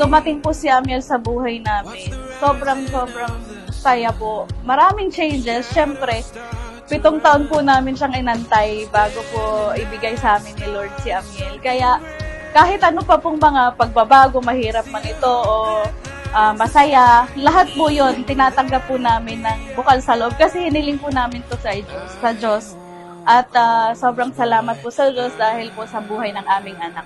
dumating po si Amiel sa buhay namin, sobrang saya po. Maraming changes. Siyempre, 7 taon po namin siyang inantay bago po ibigay sa amin ni Lord si Amiel. Kaya kahit ano pa pong mga pagbabago, mahirap man ito o masaya, lahat po yun, tinatanggap po namin ng bukal sa loob kasi hiniling po namin to sa Diyos. At sobrang salamat po sa Diyos dahil po sa buhay ng aming anak.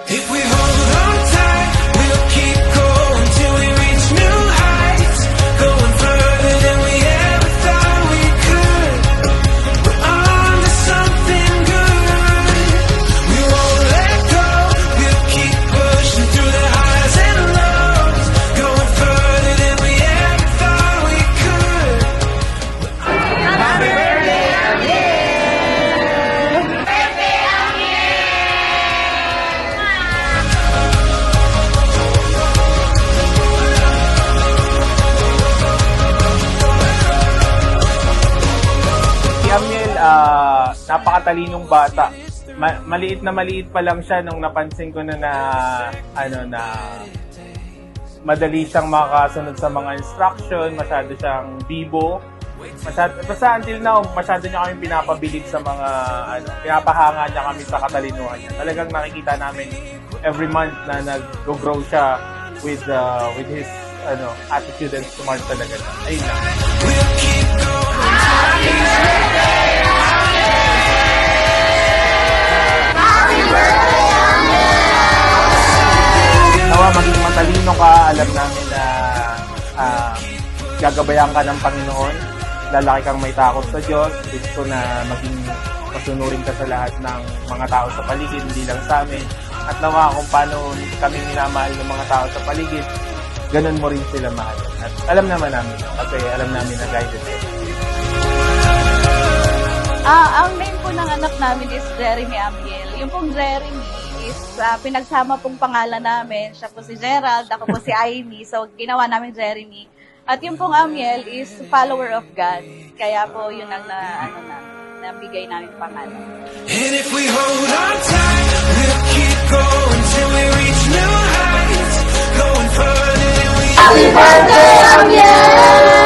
If we hold on tight, we'll keep going till we reach new heights, going further than we ever thought we could. We're on to something good. We won't let go. We'll keep pushing through the highs and lows, going further than we ever thought we could. Happy birthday, Amiel! Si Amiel, napakatalinong bata. Maliit pa lang siya nung napansin ko na madali siyang makasunod sa mga instruction, masyado siyang bibo. Basta until now, masyado niya kami pinapabilib sa mga, pinapahanga niya kami sa katalinuhan niya. Talagang nakikita namin every month na nag-grow siya with his attitude and smart talaga siya. Ayun lang. We'll keep going. Nawa maging matalino ka, alam namin na gagabayan ka ng Panginoon, lalaki kang may takot sa Diyos, gusto na maging masunurin ka sa lahat ng mga tao sa paligid, hindi lang sa amin. At nawa kung paano kami minamahal ng mga tao sa paligid, ganun mo rin sila mahal. At alam naman namin, kasi alam namin na guided ka. Ang name po ng anak namin is Jeremy Amiel. Yung pong Jeremy is pinagsama pong pangalan namin. Siya po si Gerald, ako po si Aimee. So, ginawa namin Jeremy. At yung pong Amiel is follower of God. Kaya po yun ang nabigay namin pangalan. And if we hold on tight, we'll keep going till we reach new heights, going further than we Happy birthday, Amiel!